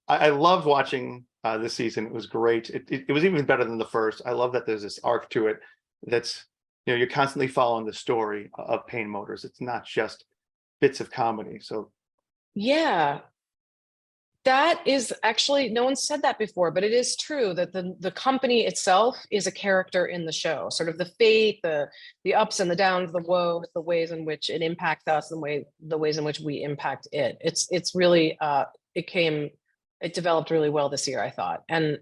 I loved watching this season. It was great. It was even better than the first. I love that there's this arc to it that's, you're constantly following the story of Pain Motors. It's not just bits of comedy. So Yeah, that is actually, no one said that before, but it is true that the company itself is a character in the show. Sort of the fate, the ups and the downs, the woes, the ways in which it impacts us, and the ways in which we impact it. It's really it developed really well this year, I thought, and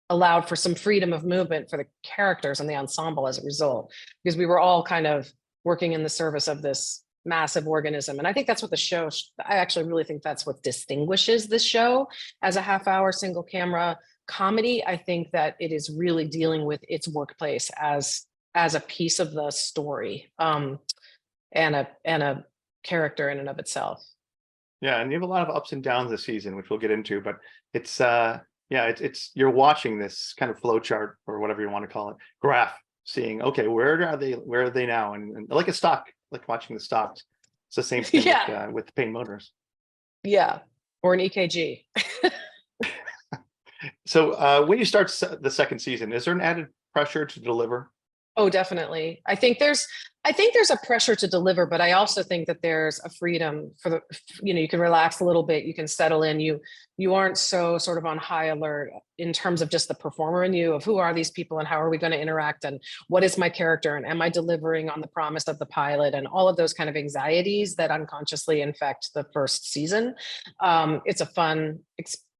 allowed for some freedom of movement for the characters and the ensemble as a result, because we were all kind of working in the service of this massive organism. And I think that's what the show, I actually really think that's what distinguishes this show as a half-hour single camera comedy. I think that it is really dealing with its workplace as a piece of the story, and a character in and of itself. yeah, and you have a lot of ups and downs this season, which we'll get into, but it's yeah, it's you're watching this kind of flow chart or whatever you want to call it, graph, seeing, okay, where are they now? And like a stock, like watching the stocks. It's the same thing Yeah, with Pain Motors. yeah, or an EKG. So when you start the second season, is there an added pressure to deliver? Oh, definitely. I think there's a pressure to deliver, but I also think that there's a freedom for you can relax a little bit, you can settle in, you aren't so sort of on high alert in terms of just the performer in you, of who are these people and how are we going to interact and what is my character and am I delivering on the promise of the pilot, and all of those kind of anxieties that unconsciously infect the first season. It's a fun,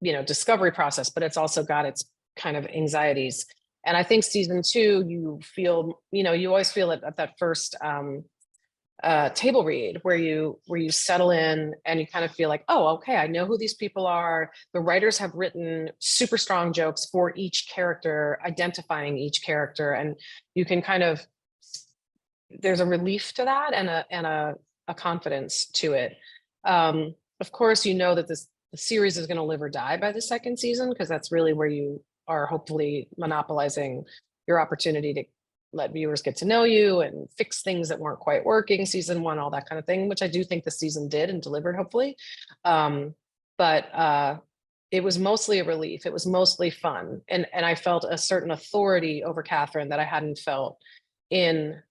discovery process, but it's also got its kind of anxieties. And I think season two, you feel, you always feel it at that first table read where you settle in and you kind of feel like, oh, okay, I know who these people are. The writers have written super strong jokes for each character, identifying each character, and you can kind of, there's a relief to that and a confidence to it. Of course, you know that the series is going to live or die by the second season, because that's really where you are hopefully monopolizing your opportunity to let viewers get to know you and fix things that weren't quite working season one, all that kind of thing, which I do think the season did and delivered, hopefully. But it was mostly a relief. It was mostly fun. And I felt a certain authority over Catherine that I hadn't felt in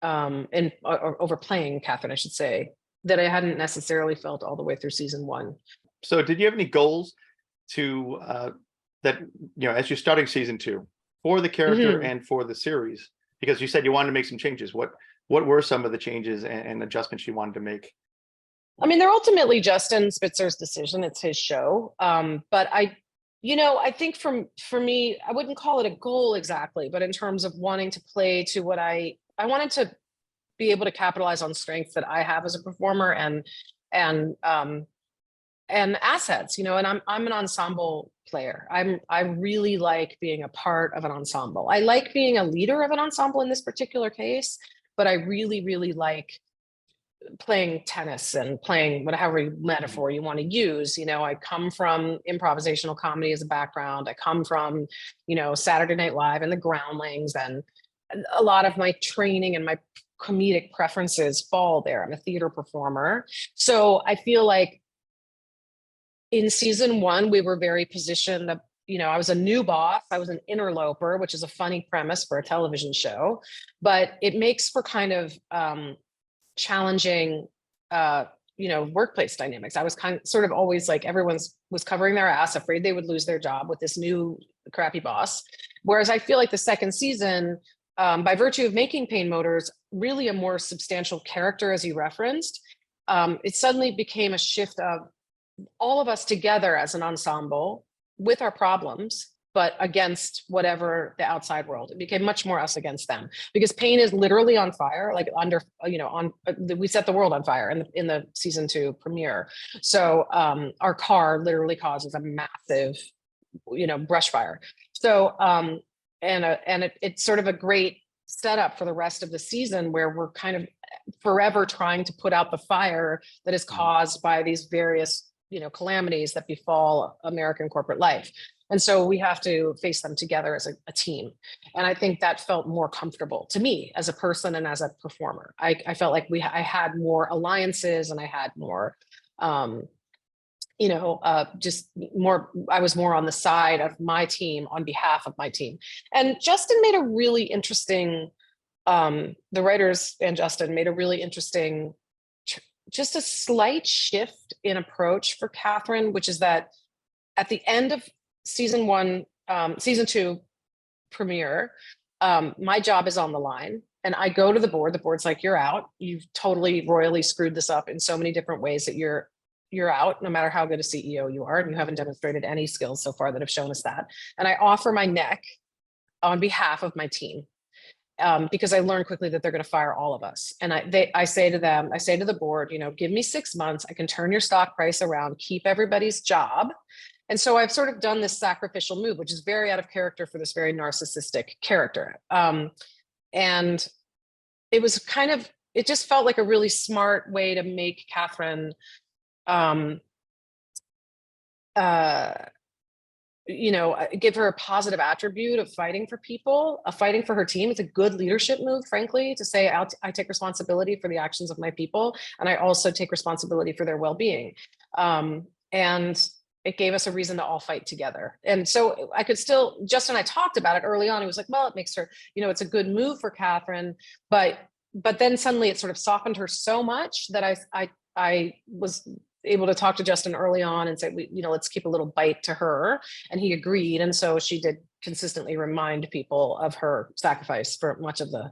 or overplaying Catherine, I should say, that I hadn't necessarily felt all the way through season one. So did you have any goals to that, as you're starting season two, for the character Mhm. and for the series? Because you said you wanted to make some changes. What were some of the changes and adjustments you wanted to make? I mean, they're ultimately Justin Spitzer's decision. It's his show. But I think for me, I wouldn't call it a goal exactly, but in terms of wanting to play to what I wanted to be able to capitalize on strengths that I have as a performer and and assets, and I'm an ensemble player. I really like being a part of an ensemble. I like being a leader of an ensemble in this particular case, but I really, really like playing tennis and playing whatever metaphor you want to use. I come from improvisational comedy as a background. I come from, Saturday Night Live and the Groundlings, and a lot of my training and my comedic preferences fall there. I'm a theater performer. So I feel like in season one, we were very positioned that, I was a new boss. I was an interloper, which is a funny premise for a television show, but it makes for kind of challenging, workplace dynamics. I was sort of always like, was covering their ass, afraid they would lose their job with this new crappy boss. Whereas I feel like the second season, by virtue of making Pain Motors really a more substantial character, as you referenced, it suddenly became a shift of all of us together as an ensemble with our problems, but against whatever the outside world. It became much more us against them, because Pain is literally on fire, like we set the world on fire in the season two premiere. So our car literally causes a massive, brush fire. So it's sort of a great setup for the rest of the season, where we're kind of forever trying to put out the fire that is caused by these various calamities that befall American corporate life. And so we have to face them together as a team. And I think that felt more comfortable to me as a person and as a performer. I felt like I had more alliances and I had more just more, I was more on the side of my team on behalf of my team. And Justin made a really interesting, the writers and Justin made a really interesting, just a slight shift in approach for Catherine, which is that at the end of season 2 premiere, my job is on the line. And I go to the board. The board's like, you're out. You've totally royally screwed this up in so many different ways that you're out, no matter how good a CEO you are. And you haven't demonstrated any skills so far that have shown us that. And I offer my neck on behalf of my team. Because I learned quickly that they're going to fire all of us. And I say to the board, give me 6 months. I can turn your stock price around, keep everybody's job. And so I've sort of done this sacrificial move, which is very out of character for this very narcissistic character. And it was it just felt like a really smart way to make Catherine, give her a positive attribute of fighting for people, of fighting for her team. It's a good leadership move, frankly, to say, I take responsibility for the actions of my people, and I also take responsibility for their well-being. And it gave us a reason to all fight together. And so I could still, Justin and I talked about it early on. He was like, well, it makes her, it's a good move for Catherine, but then suddenly it sort of softened her so much that I was able to talk to Justin early on and say, let's keep a little bite to her. And he agreed. And so she did consistently remind people of her sacrifice for much of the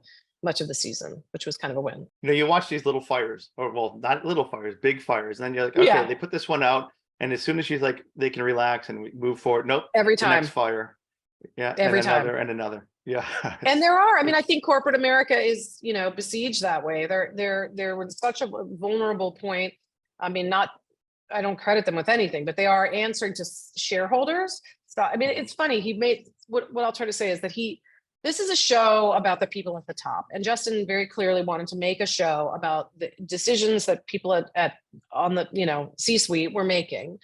season, which was kind of a win. You watch these little fires, or well, not little fires, big fires. And then you're like, okay, they put this one out. And as soon as she's like, they can relax and we move forward. Nope. Every time. Next fire. Yeah. Every and time. Another and another. Yeah. And there are, I think corporate America is, besieged that way. There was such a vulnerable point. I don't credit them with anything, but they are answering to shareholders. So, it's funny. He made, what I'll try to say is that this is a show about the people at the top. And Justin very clearly wanted to make a show about the decisions that people on the, C-suite were making,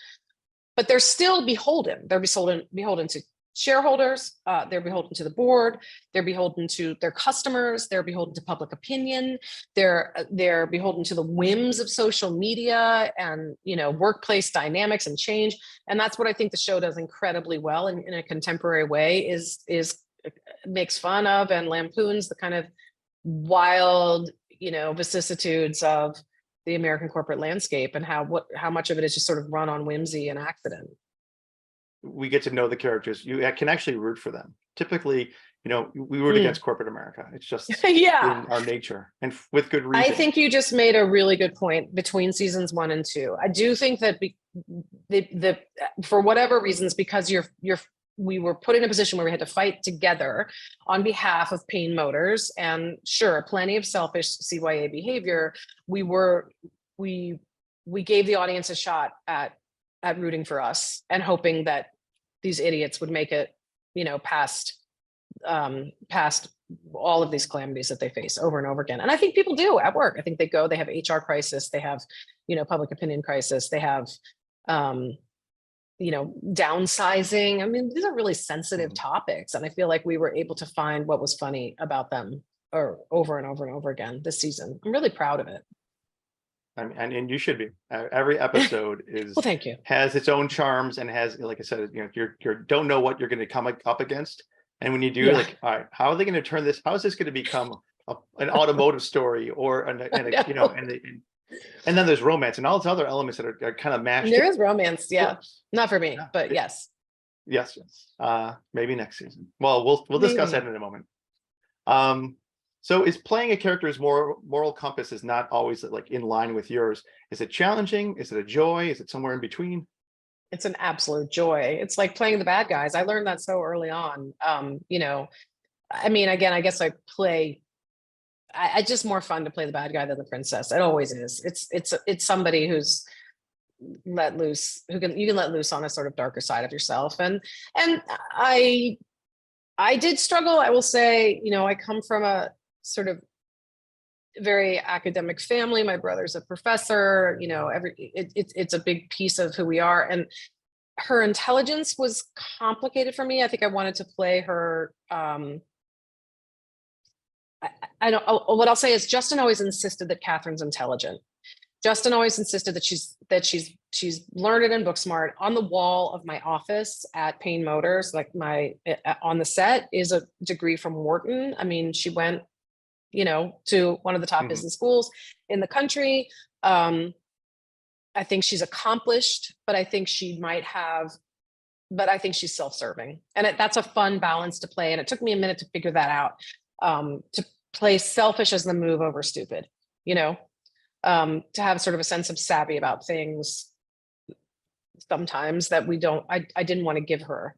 but they're still beholden. They're beholden to shareholders. They're beholden to the board. They're beholden to their customers. They're beholden to public opinion. They're beholden to the whims of social media and, workplace dynamics and change. And that's what I think the show does incredibly well in a contemporary way is makes fun of and lampoons the kind of wild, vicissitudes of the American corporate landscape and how much of it is just sort of run on whimsy and accident. We get to know the characters. You can actually root for them. Typically, we root against corporate America. It's just in our nature, and with good reason. I think you just made a really good point between seasons 1 and 2. I do think that for whatever reasons, because we were put in a position where we had to fight together on behalf of Payne Motors, and sure, plenty of selfish CYA behavior. We gave the audience a shot at rooting for us and hoping that these idiots would make it, past all of these calamities that they face over and over again. And I think people do at work. I think they have HR crisis, they have, public opinion crisis, they have, downsizing. These are really sensitive topics. And I feel like we were able to find what was funny about them over and over and over again this season. I'm really proud of it. And you should be. Every episode is well, thank you. Has its own charms and has, like I said, you don't know what you're going to come up against. And when you do, like, all right, how are they going to turn this? How is this going to become an automotive story or and then there's romance and all these other elements that are kind of mashed. There is romance, not for me, but yes. Maybe next season. Well, we'll discuss that in a moment. So is playing a character's moral compass is not always like in line with yours. Is it challenging? Is it a joy? Is it somewhere in between? It's an absolute joy. It's like playing the bad guys. I learned that so early on. Again, I guess it's just more fun to play the bad guy than the princess. It always is. It's somebody who's let loose, you can let loose on a sort of darker side of yourself. And I did struggle. I will say, I come from a sort of very academic family. My brother's a professor, it's a big piece of who we are. And her intelligence was complicated for me. I think I wanted to play her. What I'll say is Justin always insisted that Catherine's intelligent. Justin always insisted that she's she's learned and book smart. On the wall of my office at Payne Motors, like on the set, is a degree from Wharton. I mean, she went, to one of the top business schools in the country. I think she's accomplished, but I think she's self-serving. And that's a fun balance to play. And it took me a minute to figure that out, to play selfish as the move over stupid, to have sort of a sense of savvy about things sometimes that I didn't want to give her.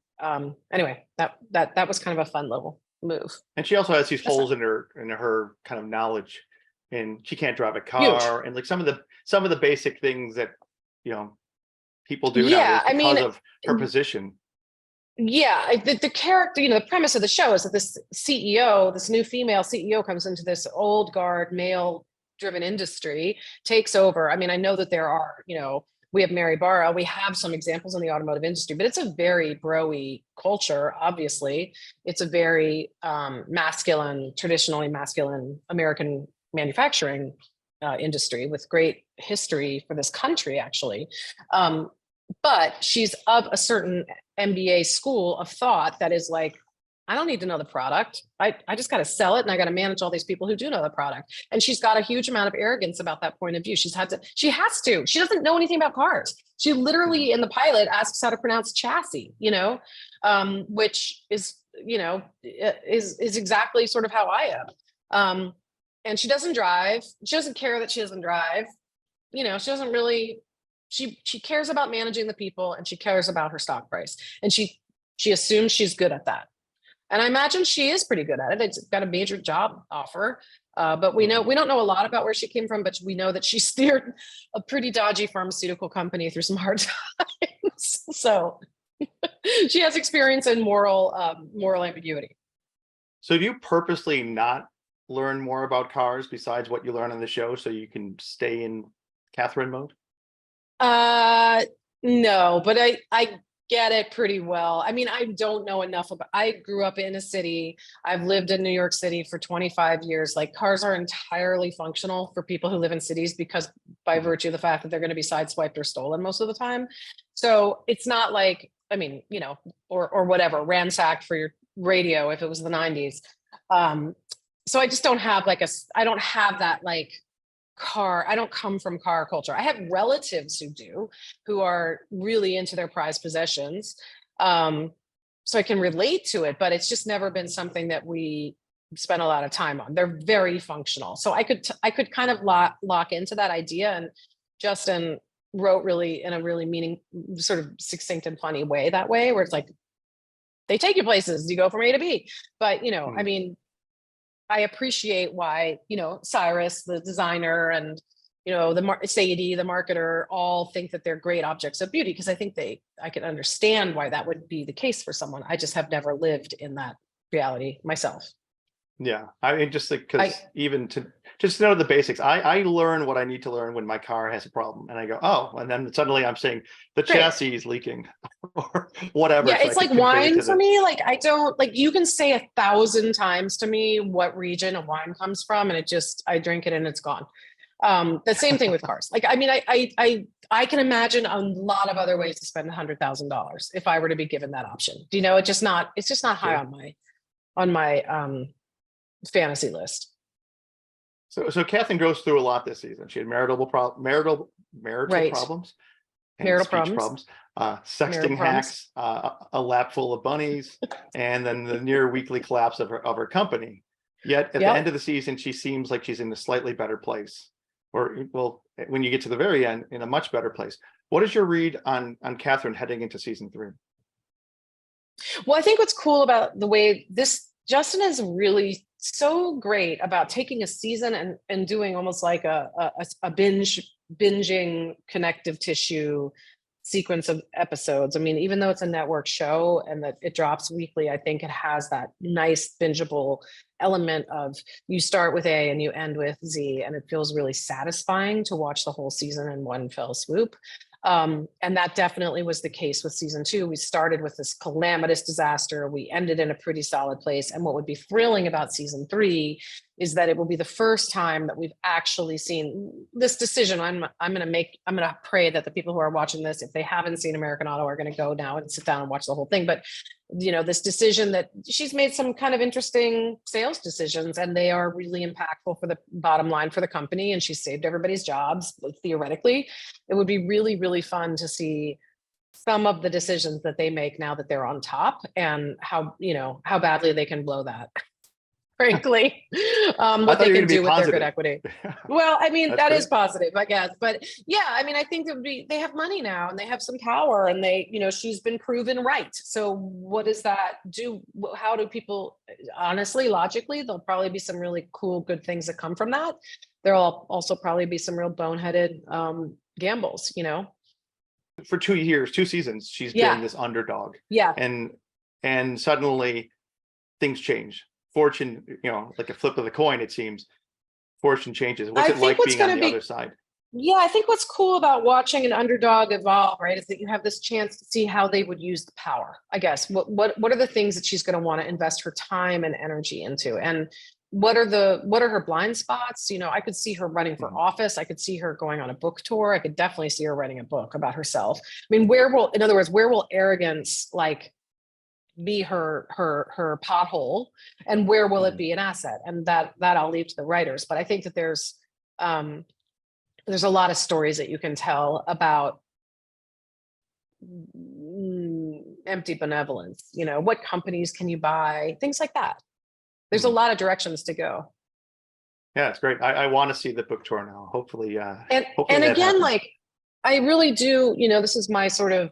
Anyway, that was kind of a fun little move. And she also has these holes in her kind of knowledge, and she can't drive a car. Huge. And like some of the basic things that people do nowadays because of her position. Yeah, the character, the premise of the show is that this CEO, this new female CEO, comes into this old guard male driven industry, takes over. I mean, I know that there are, we have Mary Barra, we have some examples in the automotive industry, but it's a very bro-y culture. Obviously, it's a very traditionally masculine American manufacturing industry with great history for this country, actually. But she's of a certain MBA school of thought that is like, I don't need to know the product. I just got to sell it, and I got to manage all these people who do know the product. And she's got a huge amount of arrogance about that point of view. She has to. She doesn't know anything about cars. She literally in the pilot asks how to pronounce chassis, which is, is exactly sort of how I am. And she doesn't drive. She doesn't care that she doesn't drive. She doesn't really, she cares about managing the people, and she cares about her stock price. And she assumes she's good at that. And I imagine she is pretty good at it. It's got a major job offer. But we don't know a lot about where she came from, but we know that she steered a pretty dodgy pharmaceutical company through some hard times. So she has experience in moral ambiguity. So do you purposely not learn more about cars besides what you learn on the show so you can stay in Catherine mode? No, but I get it pretty well. I mean, I don't know enough I grew up in a city. I've lived in New York City for 25 years. Like, cars are entirely functional for people who live in cities because by virtue of the fact that they're going to be sideswiped or stolen most of the time. So it's not like, I mean, or whatever, ransacked for your radio if it was the 90s. So I just don't have I don't have that car. I don't come from car culture. I have relatives who are really into their prized possessions. So I can relate to it, but it's just never been something that we spend a lot of time on. They're very functional. So I could kind of lock into that idea. And Justin wrote really in a really sort of succinct and funny way that way, where it's like, they take you places, you go from A to B. But, I mean, I appreciate why, Cyrus, the designer, and, Sadie, the marketer, all think that they're great objects of beauty, because I think I can understand why that would be the case for someone. I just have never lived in that reality myself. Yeah, I mean, just because even to just know the basics, I learn what I need to learn when my car has a problem, and I go, oh, and then suddenly I'm saying the chassis is leaking or whatever. Yeah, it's like wine for me. Like, I don't you can say 1,000 times to me what region a wine comes from, and I drink it and it's gone. The same thing with cars. Like, I mean, I can imagine a lot of other ways to spend $100,000 if I were to be given that option. It's just not high on my fantasy list. So Catherine goes through a lot this season. She had marital problems, and speech problems, sexting hacks, a lap full of bunnies, and then the near weekly collapse of her company. Yet at the end of the season, she seems like she's in a slightly better place, or when you get to the very end, in a much better place. What is your read on Catherine heading into season 3? Well, I think what's cool about the way Justin is really so great about taking a season and doing almost like a binging connective tissue sequence of episodes. I mean, even though it's a network show and that it drops weekly, I think it has that nice bingeable element of you start with A and you end with Z, and it feels really satisfying to watch the whole season in one fell swoop. And that definitely was the case with season 2. We started with this calamitous disaster. We ended in a pretty solid place. And what would be thrilling about season 3 is that it will be the first time that we've actually seen this decision. I'm going to pray that the people who are watching this, if they haven't seen American Auto, are going to go now and sit down and watch the whole thing. But, this decision that she's made some kind of interesting sales decisions, and they are really impactful for the bottom line for the company. And she's saved everybody's jobs. Theoretically, it would be really, really fun to see some of the decisions that they make now that they're on top, and how badly they can blow that. Frankly, what they can do with their good equity. Well, I mean, that is positive, I guess. But yeah, I mean, I think they have money now, and they have some power, and she's been proven right. So what does that do? How do people, honestly, logically, there'll probably be some really cool, good things that come from that. There'll also probably be some real boneheaded gambles, For 2 years, 2 seasons, she's been this underdog. Yeah. And suddenly things change. Fortune, like a flip of the coin, it seems. Fortune changes. What's it like being on the other side? Yeah, I think what's cool about watching an underdog evolve, right, is that you have this chance to see how they would use the power. I guess what are the things that she's going to want to invest her time and energy into, and what are her blind spots? I could see her running for office. I could see her going on a book tour. I could definitely see her writing a book about herself. I mean, where will arrogance be her pothole, and where will it be an asset? And that I'll leave to the writers. But I think that there's a lot of stories that you can tell about empty benevolence. What companies can you buy? Things like that. There's a lot of directions to go. Yeah, it's great. I want to see the book tour now. Hopefully, and again, happens. I really do. This is my sort of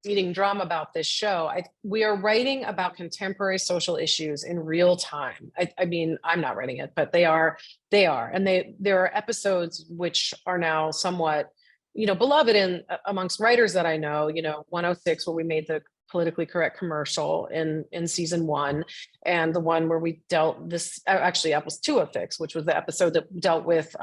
eating drum about this show. We are writing about contemporary social issues in real time. I mean, I'm not writing it, but they are, and there are episodes which are now somewhat, beloved amongst writers that I know. 106, where we made the politically correct commercial in season 1, and the one where we dealt this, actually that was 206, which was the episode that dealt with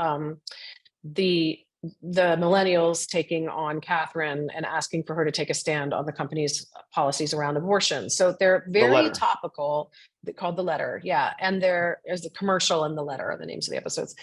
the millennials taking on Catherine and asking for her to take a stand on the company's policies around abortion. So they're very topical. They're called The Letter. Yeah. And there is a commercial in The Letter, the names of the episodes.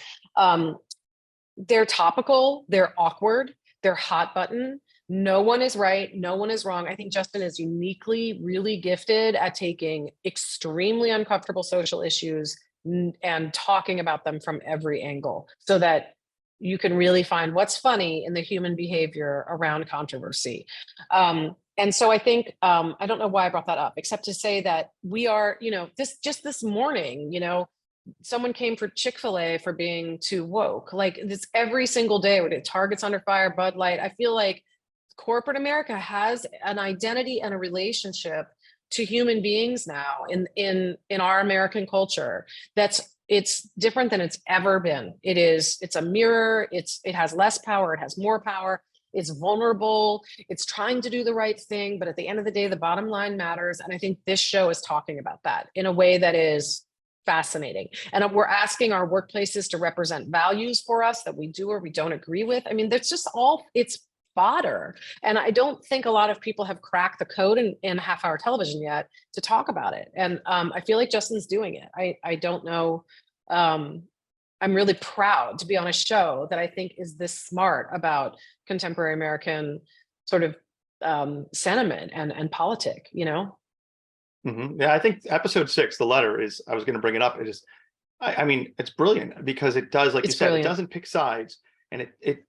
They're topical, they're awkward, they're hot button. No one is right, no one is wrong. I think Justin is uniquely, really gifted at taking extremely uncomfortable social issues and talking about them from every angle, so that you can really find what's funny in the human behavior around controversy. And so I think, I don't know why I brought that up, except to say that we are, this morning, someone came for Chick-fil-A for being too woke. This every single day, where Target's under fire, Bud Light. I feel like corporate America has an identity and a relationship to human beings now in our American culture it's different than it's ever been. It's a mirror. It has less power. It has more power. It's vulnerable. It's trying to do the right thing. But at the end of the day, the bottom line matters. And I think this show is talking about that in a way that is fascinating. And we're asking our workplaces to represent values for us that we do or we don't agree with. I mean, that's just it's fodder. And I don't think a lot of people have cracked the code in half-hour television yet to talk about it. And I feel like Justin's doing it. I don't know. I'm really proud to be on a show that I think is this smart about contemporary American sort of sentiment and politic, Yeah, I think episode 6, The Letter, I was going to bring it up. I mean, it's brilliant because it does, like you said, it doesn't pick sides, and it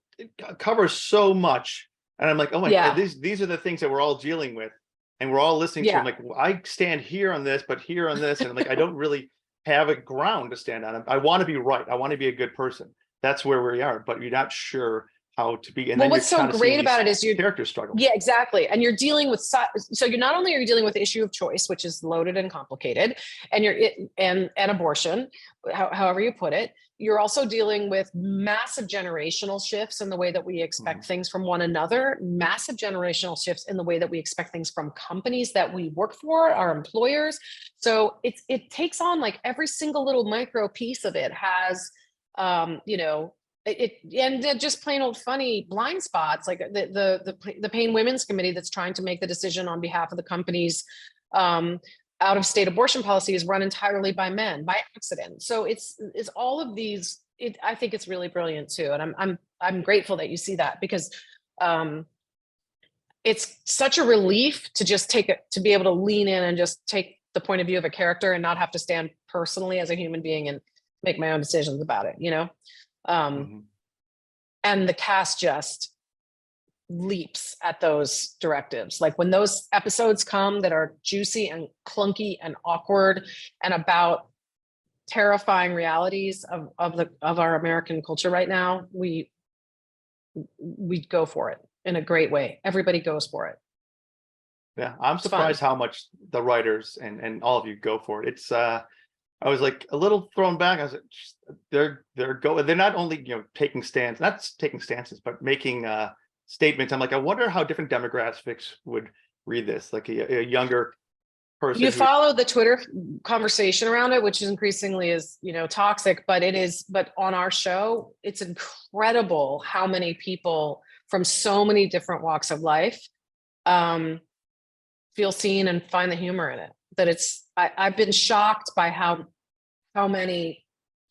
covers so much. And I'm like, oh my God, these are the things that we're all dealing with, and we're all listening to. I'm like, well, I stand here on this, but here on this. And I'm like, I don't really have a ground to stand on. I want to be right. I want to be a good person. That's where we are, but you're not sure how to be. And then what's so great about it is your character struggle. Yeah, exactly. And you're dealing with, so you're not only are you dealing with the issue of choice, which is loaded and complicated, and and abortion, however you put it, you're also dealing with massive generational shifts in the way that we expect things from one another, massive generational shifts in the way that we expect things from companies that we work for, our employers. So it takes on, like, every single little micro piece of it has, and just plain old funny blind spots, like the Pain Women's Committee that's trying to make the decision on behalf of the companies out of state abortion policy is run entirely by men by accident. So it's all of these. I think it's really brilliant too, and I'm grateful that you see that, because it's such a relief to just to be able to lean in and just take the point of view of a character and not have to stand personally as a human being and make my own decisions about it, Mhm. and the cast just leaps at those directives. Like when those episodes come that are juicy and clunky and awkward and about terrifying realities of our American culture right now, we go for it in a great way. Everybody goes for it. Yeah, I'm It's fun. surprised how much the writers and all of you go for it. It's I was like a little thrown back. I was like, they're not only taking not taking stances, but making statements. I'm like, I wonder how different demographics would read this, like a younger person. You follow the Twitter conversation around it, which is increasingly is, toxic, but on our show, it's incredible how many people from so many different walks of life feel seen and find the humor in it. That I've been shocked by how many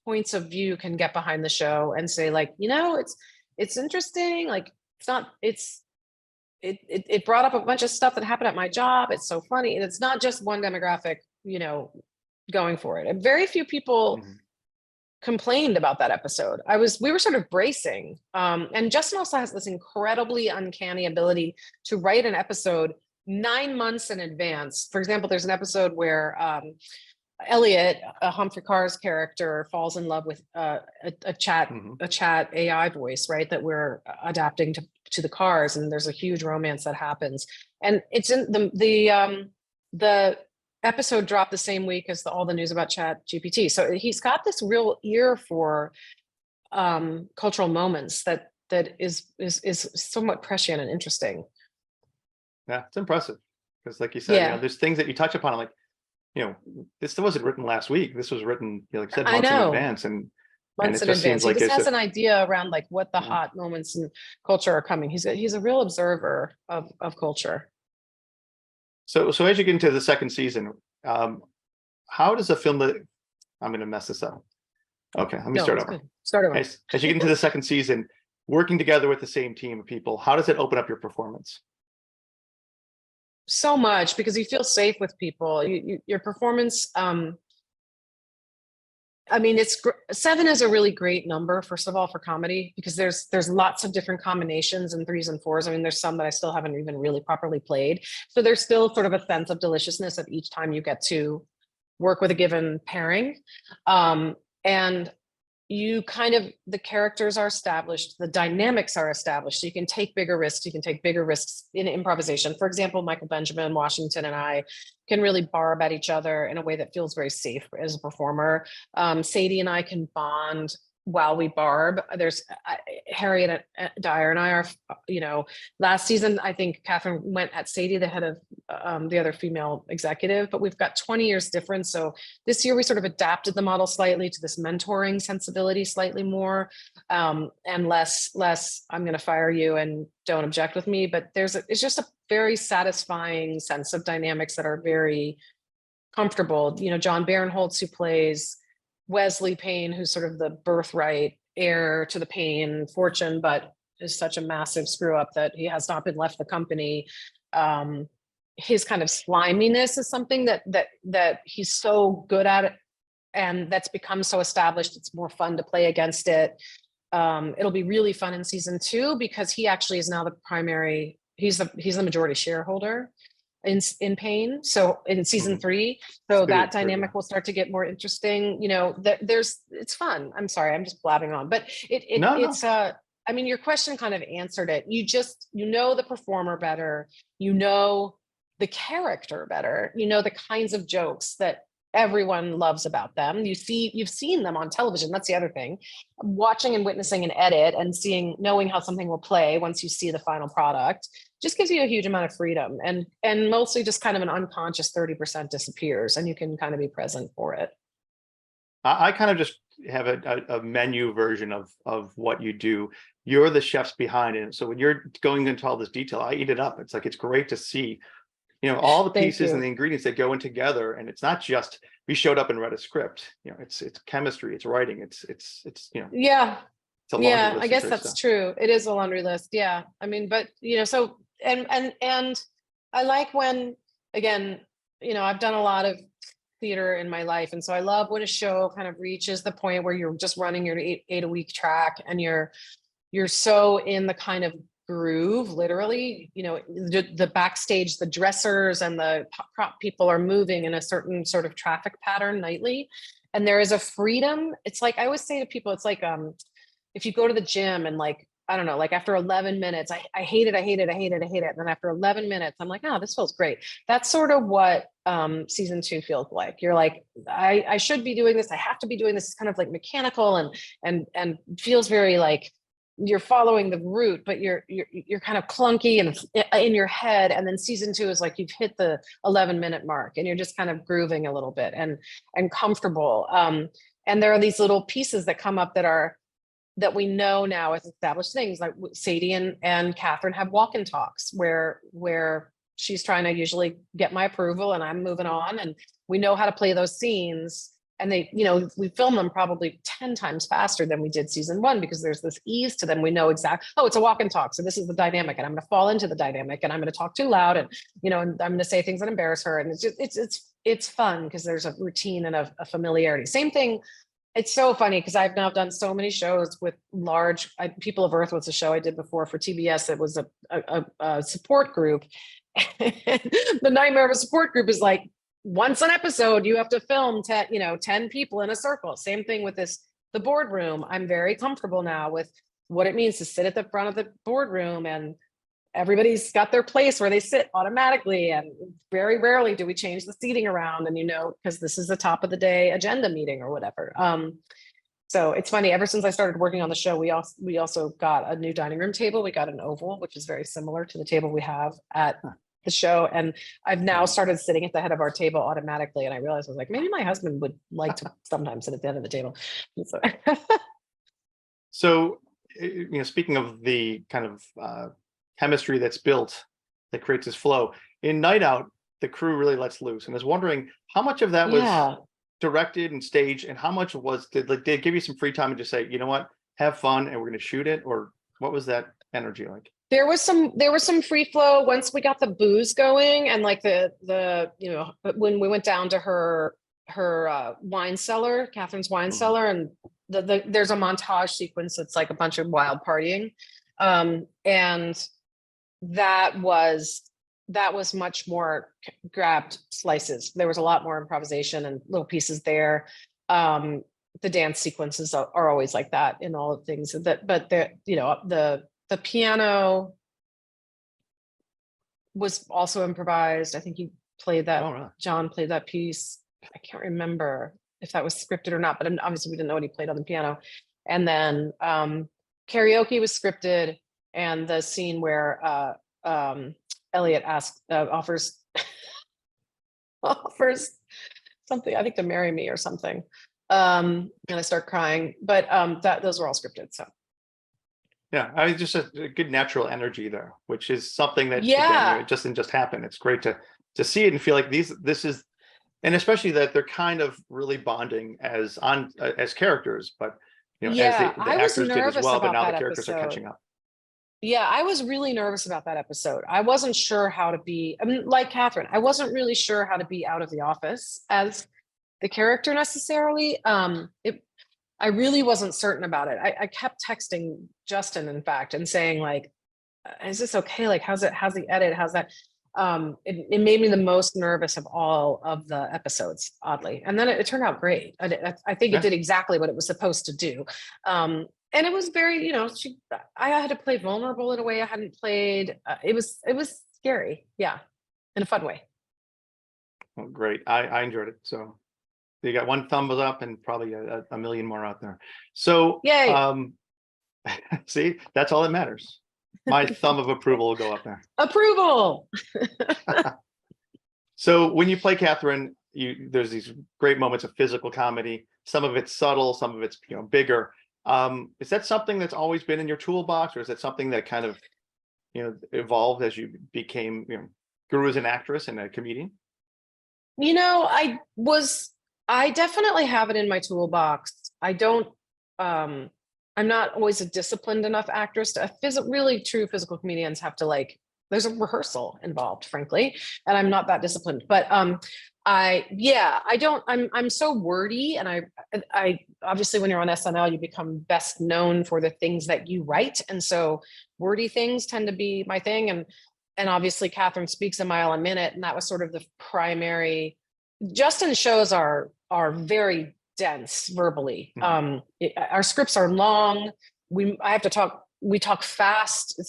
points of view can get behind the show and say, like, it's interesting. Like, it brought up a bunch of stuff that happened at my job. It's so funny. And it's not just one demographic, going for it. And very few people complained about that episode. We were sort of bracing. And Justin also has this incredibly uncanny ability to write an episode 9 months in advance. For example, there's an episode where Elliot, Humphrey Carr's character, falls in love with a chat AI voice, right? That we're adapting to the cars, and there's a huge romance that happens. And it's in the episode dropped the same week as all the news about Chat GPT. So he's got this real ear for cultural moments that is somewhat prescient and interesting. Yeah, it's impressive because, like you said, there's things that you touch upon, like, this wasn't written last week. This was written, like I said, months in advance, and months it in just advance. seems like He just has an idea around like what the hot moments in culture are coming. He's a real observer of culture. So as you get into the second season, how does a film that I'm going to mess this up? Okay, let me start over. Start over. As you get into the second season, working together with the same team of people, how does it open up your performance? So much, because you feel safe with people. Your performance. I mean, 7 is a really great number, first of all, for comedy, because there's lots of different combinations and 3s and 4s. I mean, there's some that I still haven't even really properly played. So there's still sort of a sense of deliciousness of each time you get to work with a given pairing. And the characters are established, the dynamics are established. So you can take bigger risks. You can take bigger risks in improvisation. For example, Michael Benjamin, Washington, and I can really barb at each other in a way that feels very safe as a performer. Sadie and I can bond while we barb. There's Harriet Dyer and I are, last season, I think Catherine went at Sadie, the head of the other female executive, but we've got 20 years difference. So this year we sort of adapted the model slightly to this mentoring sensibility slightly more, and less, I'm going to fire you and don't object with me. But it's just a very satisfying sense of dynamics that are very comfortable. John Barinholtz, who plays Wesley Payne, who's sort of the birthright heir to the Payne fortune, but is such a massive screw up that he has not been left the company. His kind of sliminess is something that he's so good at it, and that's become so established. It's more fun to play against it. It'll be really fun in season 2 because he actually is now the primary. He's the majority shareholder in Payne. So in season 3, so that dynamic will start to get more interesting. It's fun. I'm sorry, I'm just blabbing on, but it's I mean, your question kind of answered it. The performer better, the character better, the kinds of jokes that everyone loves about them. You've seen them on television. That's the other thing. Watching and witnessing an edit and knowing how something will play once you see the final product just gives you a huge amount of freedom, and mostly just kind of an unconscious 30% disappears, and you can kind of be present for it. I kind of just have a menu version of what you do. You're the chefs behind it. So when you're going into all this detail, I eat it up. It's like, it's great to see all the Thank pieces and you. the ingredients that go in together, and it's not just we showed up and read a script. It's chemistry, it's writing, it's Yeah. it's a laundry Yeah, I list of guess great that's stuff. true. It is a laundry list. Yeah. I mean, but so and I like when, again, I've done a lot of theater in my life. And so I love when a show kind of reaches the point where you're just running your eight a week track and you're so in the kind of groove, literally, the backstage, the dressers and the prop people are moving in a certain sort of traffic pattern nightly. And there is a freedom. It's like, I always say to people, it's like, if you go to the gym and like, I don't know, like after 11 minutes, I hate it, I hate it, I hate it, I hate it. And then after 11 minutes, I'm like, oh, this feels great. That's sort of what season 2 feels like. You're like, I should be doing this. I have to be doing this. It's kind of like mechanical and feels very like you're following the route, but you're kind of clunky and in your head. And then season 2 is like you've hit the 11-minute mark and you're just kind of grooving a little bit and comfortable. And there are these little pieces that come up that we know now as established things, like Sadie and Catherine have walk-in talks where she's trying to usually get my approval and I'm moving on, and we know how to play those scenes. And they, we film them probably 10 times faster than we did season 1 because there's this ease to them. We know exactly, oh, it's a walk-in talk. So this is the dynamic and I'm going to fall into the dynamic and I'm going to talk too loud and, and I'm going to say things that embarrass her. And it's fun because there's a routine and a familiarity. Same thing. It's so funny because I've now done so many shows with People of Earth was a show I did before for TBS. It was a support group. The nightmare of a support group is like once an episode, you have to film 10 people in a circle. Same thing with the boardroom. I'm very comfortable now with what it means to sit at the front of the boardroom and everybody's got their place where they sit automatically. And very rarely do we change the seating around and, because this is the top of the day agenda meeting or whatever. So it's funny, ever since I started working on the show, we also got a new dining room table. We got an oval, which is very similar to the table we have at the show. And I've now started sitting at the head of our table automatically. And I realized I was like, maybe my husband would like to sometimes sit at the end of the table. So, speaking of the kind of chemistry that's built that creates this flow in Night Out, the crew really lets loose. And I was wondering how much of that was directed and staged, and how much did they give you some free time and just say, you know what, have fun, and we're going to shoot it, or what was that energy like? There was some free flow once we got the booze going, and like the when we went down to her wine cellar, Catherine's wine cellar, and there's a montage sequence that's like a bunch of wild partying, and that was much more grabbed slices. There was a lot more improvisation and little pieces there. The dance sequences are always like that in all of things. But the piano was also improvised. I think you played that. Oh, really? John played that piece. I can't remember if that was scripted or not, but obviously we didn't know what he played on the piano. And then karaoke was scripted, and the scene where Elliot offers something, I think, to marry me or something. And I start crying, but those were all scripted. So yeah, I mean, just a good natural energy there, which is something that yeah, again, it doesn't just happen. It's great to see it and feel like this is, and especially that they're kind of really bonding as characters, but as the I was actors did as nervous well, but about now the that characters are episode. catching up. Yeah, I was really nervous about that episode. I wasn't sure how to be, I mean, like Catherine, I wasn't really sure how to be out of the office as the character necessarily. I really wasn't certain about it. I kept texting Justin, in fact, and saying like, is this okay? Like, how's the edit? How's that? It made me the most nervous of all of the episodes, oddly. And then it turned out great. I think it did exactly what it was supposed to do. And it was very, I had to play vulnerable in a way I hadn't played. It was scary. Yeah. In a fun way. Well, great. I enjoyed it. So you got one thumbs up and probably a million more out there. So, yay. See, that's all that matters. My thumb of approval will go up there. Approval. So when you play Catherine, there's these great moments of physical comedy. Some of it's subtle, some of it's bigger. Is that something that's always been in your toolbox, or is that something that kind of evolved as you became grew as an actress and a comedian? You know, I definitely have it in my toolbox. I don't, I'm not always a disciplined enough actress to, really true physical comedians have to like, there's a rehearsal involved, frankly, and I'm not that disciplined, but, I don't, I'm so wordy, and I obviously when you're on SNL, you become best known for the things that you write. And so wordy things tend to be my thing. And obviously Catherine speaks a mile a minute. And that was sort of the primary. Justin's shows are very dense verbally. Our scripts are long. We talk fast.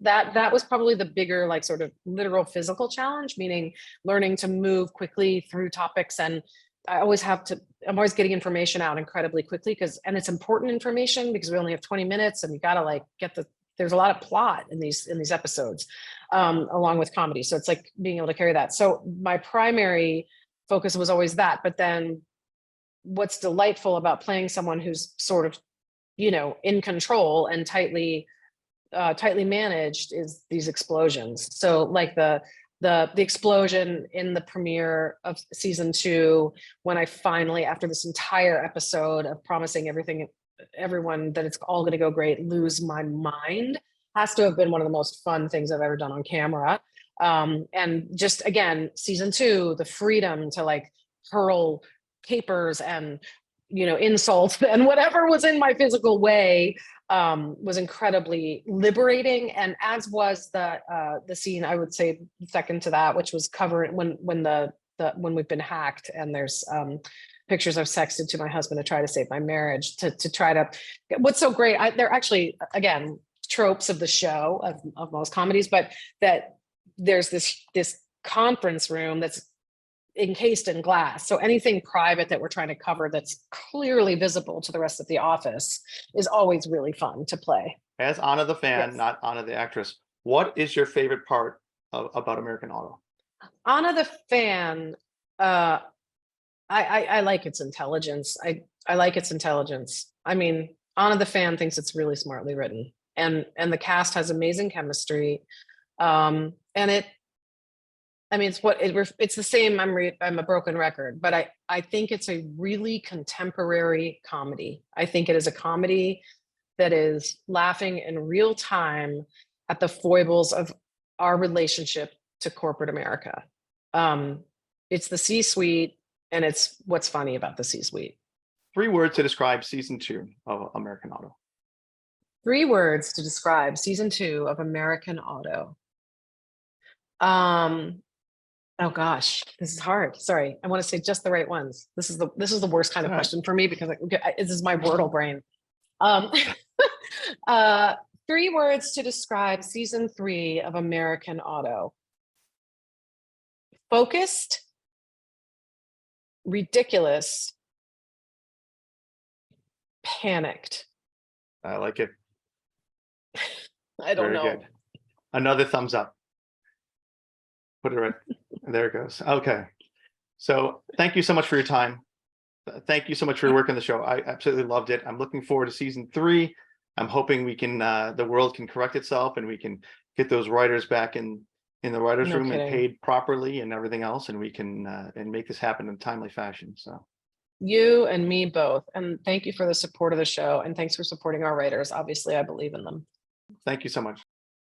That was probably the bigger, like, sort of literal physical challenge, meaning learning to move quickly through topics. And I'm always getting information out incredibly quickly and it's important information because we only have 20 minutes and you gotta like there's a lot of plot in these episodes, along with comedy. So it's like being able to carry that. So my primary focus was always that. But then what's delightful about playing someone who's sort of, in control and tightly managed is these explosions. So like the explosion in the premiere of season 2, when I finally, after this entire episode of promising everyone that it's all going to go great, lose my mind, has to have been one of the most fun things I've ever done on camera. And just, again, season 2, the freedom to like hurl papers and insults and whatever was in my physical way was incredibly liberating. And as was the scene, I would say second to that, which was covering when we've been hacked and there's pictures I've sexted to my husband to try to save my marriage, to try to. What's so great, they're actually, again, tropes of the show of most comedies, but that there's this conference room that's encased in glass. So anything private that we're trying to cover that's clearly visible to the rest of the office is always really fun to play. As Anna the fan, Yes. not Anna the actress, what is your favorite part about American Auto? Anna the fan, I like its intelligence. I like its intelligence. I mean, Anna the fan thinks it's really smartly written, and the cast has amazing chemistry. And it's the same. I'm a broken record, but I think it's a really contemporary comedy. I think it is a comedy that is laughing in real time at the foibles of our relationship to corporate America. It's the C-suite, and it's what's funny about the C-suite. 3 words to describe season 2 of American Auto. 3 words to describe season 2 of American Auto. Oh gosh, this is hard. Sorry, I want to say just the right ones. This is the worst kind of question for me because this is my Wordle brain. 3 words to describe season 3 of American Auto. Focused, ridiculous, panicked. I like it. I don't know. Good. Another thumbs up. Put it right there. It goes. Okay. So thank you so much for your time. Thank you so much for your work on the show. I absolutely loved it. I'm looking forward to season 3. I'm hoping we can, the world can correct itself and we can get those writers back in the writers' room and paid properly and everything else, and we can and make this happen in a timely fashion. So you and me both. And thank you for the support of the show, and thanks for supporting our writers. Obviously, I believe in them. Thank you so much.